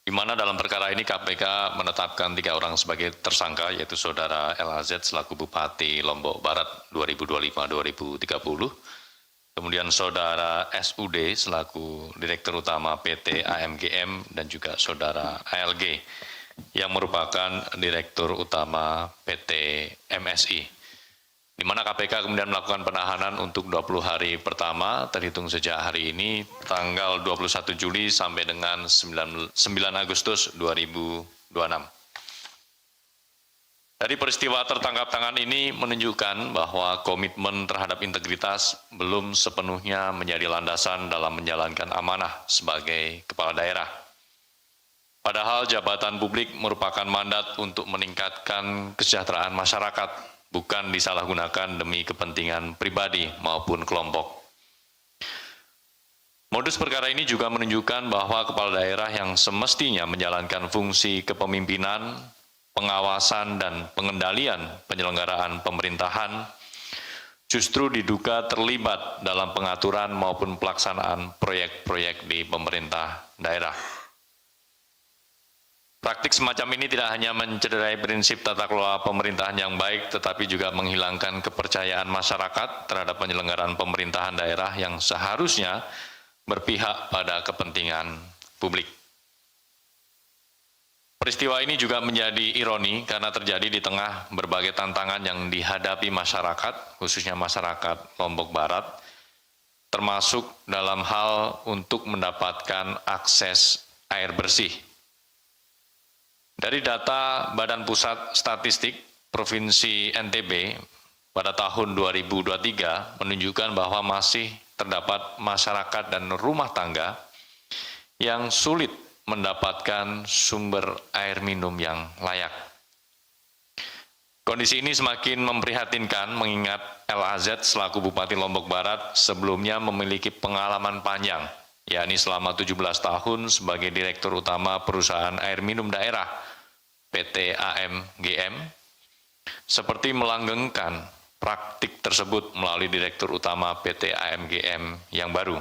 di mana dalam perkara ini KPK menetapkan 3 orang sebagai tersangka, yaitu Saudara LAZ selaku Bupati Lombok Barat 2025-2030, kemudian Saudara SUD selaku Direktur Utama PT AMGM, dan juga Saudara ALG yang merupakan Direktur Utama PT MSI. Di mana KPK kemudian melakukan penahanan untuk 20 hari pertama terhitung sejak hari ini tanggal 21 Juli sampai dengan 9 Agustus 2026. Dari peristiwa tertangkap tangan ini menunjukkan bahwa komitmen terhadap integritas belum sepenuhnya menjadi landasan dalam menjalankan amanah sebagai kepala daerah. Padahal jabatan publik merupakan mandat untuk meningkatkan kesejahteraan masyarakat, bukan disalahgunakan demi kepentingan pribadi maupun kelompok. Modus perkara ini juga menunjukkan bahwa kepala daerah yang semestinya menjalankan fungsi kepemimpinan, pengawasan, dan pengendalian penyelenggaraan pemerintahan justru diduga terlibat dalam pengaturan maupun pelaksanaan proyek-proyek di pemerintah daerah. Praktik semacam ini tidak hanya mencederai prinsip tata kelola pemerintahan yang baik, tetapi juga menghilangkan kepercayaan masyarakat terhadap penyelenggaraan pemerintahan daerah yang seharusnya berpihak pada kepentingan publik. Peristiwa ini juga menjadi ironi karena terjadi di tengah berbagai tantangan yang dihadapi masyarakat, khususnya masyarakat Lombok Barat, termasuk dalam hal untuk mendapatkan akses air bersih. Dari data Badan Pusat Statistik Provinsi NTB pada tahun 2023 menunjukkan bahwa masih terdapat masyarakat dan rumah tangga yang sulit mendapatkan sumber air minum yang layak. Kondisi ini semakin memprihatinkan mengingat LAZ selaku Bupati Lombok Barat sebelumnya memiliki pengalaman panjang, yakni selama 17 tahun sebagai Direktur Utama Perusahaan Air Minum Daerah PT AMGM, seperti melanggengkan praktik tersebut melalui Direktur Utama PT AMGM yang baru.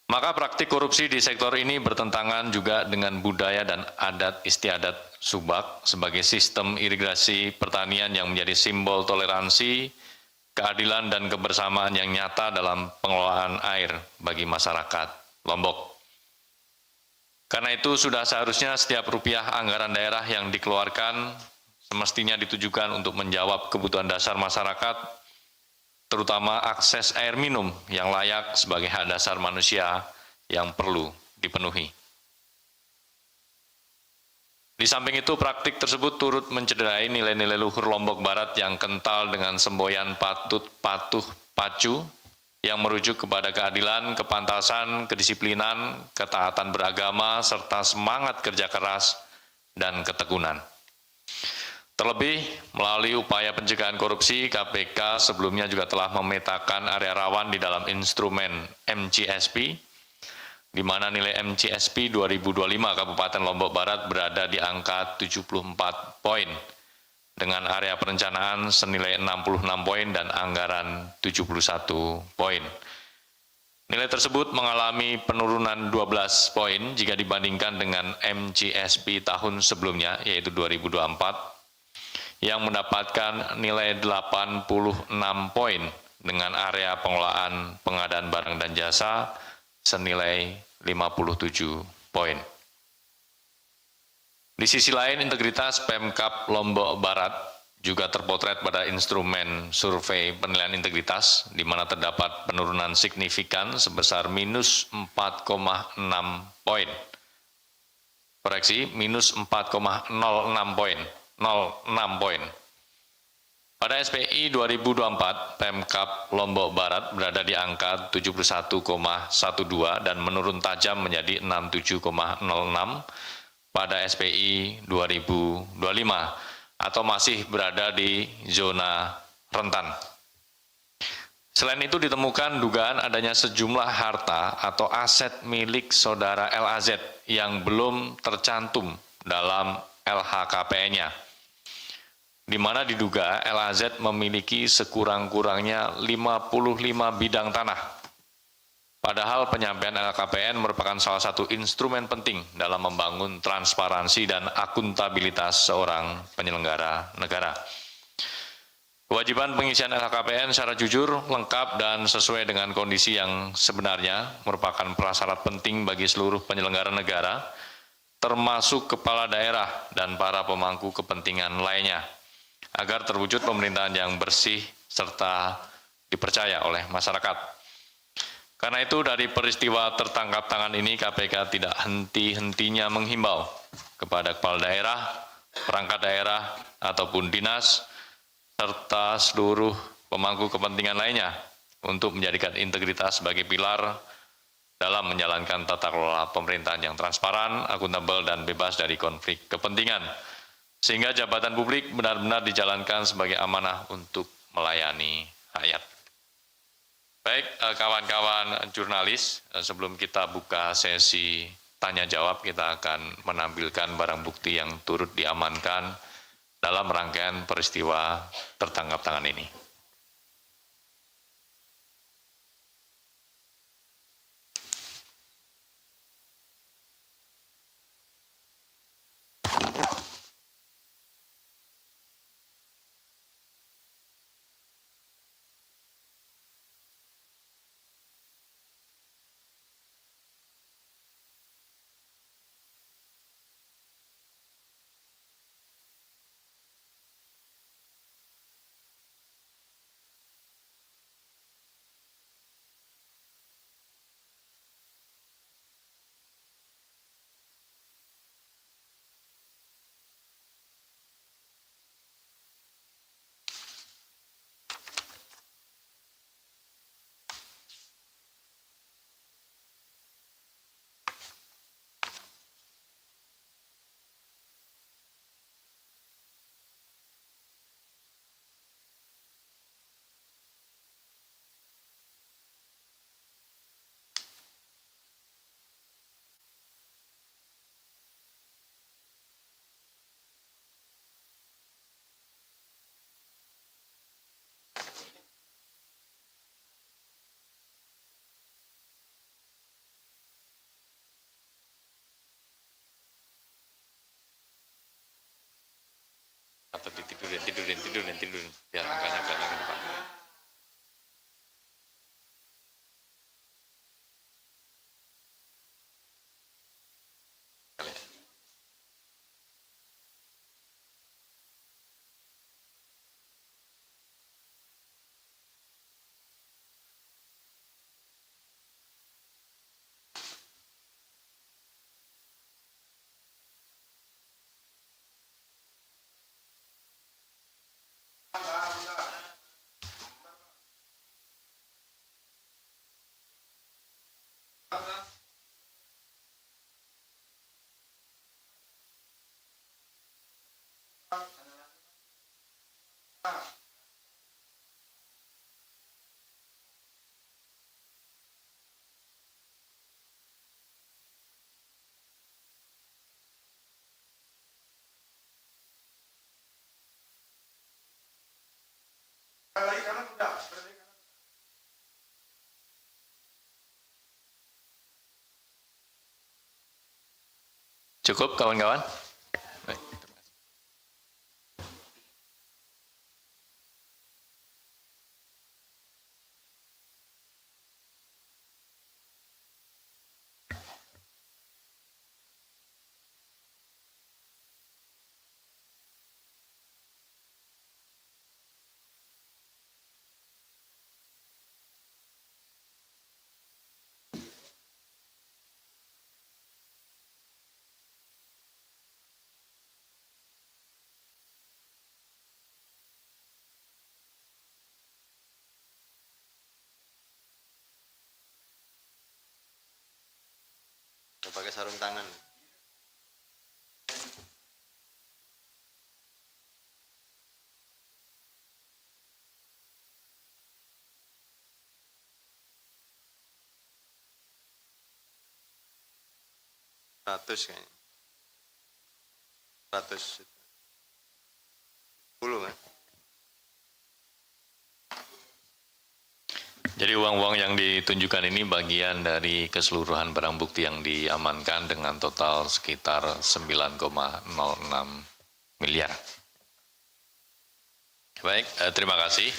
Maka praktik korupsi di sektor ini bertentangan juga dengan budaya dan adat istiadat Subak sebagai sistem irigasi pertanian yang menjadi simbol toleransi, keadilan, dan kebersamaan yang nyata dalam pengelolaan air bagi masyarakat Lombok. Karena itu sudah seharusnya setiap rupiah anggaran daerah yang dikeluarkan semestinya ditujukan untuk menjawab kebutuhan dasar masyarakat, terutama akses air minum yang layak sebagai hak dasar manusia yang perlu dipenuhi. Di samping itu, praktik tersebut turut mencederai nilai-nilai luhur Lombok Barat yang kental dengan semboyan patut, patuh, pacu, yang merujuk kepada keadilan, kepantasan, kedisiplinan, ketaatan beragama, serta semangat kerja keras dan ketekunan. Terlebih, melalui upaya pencegahan korupsi, KPK sebelumnya juga telah memetakan area rawan di dalam instrumen MCSP, di mana nilai MCSP 2025 Kabupaten Lombok Barat berada di angka 74 poin, dengan area perencanaan senilai 66 poin dan anggaran 71 poin. Nilai tersebut mengalami penurunan 12 poin jika dibandingkan dengan MCSP tahun sebelumnya, yaitu 2024, yang mendapatkan nilai 86 poin dengan area pengelolaan pengadaan barang dan jasa senilai 57 poin. Di sisi lain, integritas Pemkab Lombok Barat juga terpotret pada instrumen survei penilaian integritas, di mana terdapat penurunan signifikan sebesar minus 4,6 poin. Koreksi, minus 4,06 poin. 06 poin. Pada SPI 2024, Pemkab Lombok Barat berada di angka 71,12 dan menurun tajam menjadi 67,06 pada SPI 2025, atau masih berada di zona rentan. Selain itu ditemukan dugaan adanya sejumlah harta atau aset milik saudara LAZ yang belum tercantum dalam LHKPN-nya, di mana diduga LAZ memiliki sekurang-kurangnya 55 bidang tanah Padahal penyampaian LHKPN merupakan salah satu instrumen penting dalam membangun transparansi dan akuntabilitas seorang penyelenggara negara. Kewajiban pengisian LHKPN secara jujur, lengkap, dan sesuai dengan kondisi yang sebenarnya merupakan prasyarat penting bagi seluruh penyelenggara negara, termasuk kepala daerah dan para pemangku kepentingan lainnya, agar terwujud pemerintahan yang bersih serta dipercaya oleh masyarakat. Karena itu dari peristiwa tertangkap tangan ini KPK tidak henti-hentinya menghimbau kepada kepala daerah, perangkat daerah, ataupun dinas, serta seluruh pemangku kepentingan lainnya untuk menjadikan integritas sebagai pilar dalam menjalankan tata kelola pemerintahan yang transparan, akuntabel, dan bebas dari konflik kepentingan. Sehingga jabatan publik benar-benar dijalankan sebagai amanah untuk melayani rakyat. Baik, kawan-kawan jurnalis, sebelum kita buka sesi tanya jawab, kita akan menampilkan barang bukti yang turut diamankan dalam rangkaian peristiwa tertangkap tangan ini. Atau tidurin, biar angkanya kelihatan ke depan. Cukup kawan-kawan? Pakai sarung tangan. Ratus kayaknya. 110 kan? Jadi uang-uang yang ditunjukkan ini bagian dari keseluruhan barang bukti yang diamankan dengan total sekitar 9,06 miliar. Baik, terima kasih.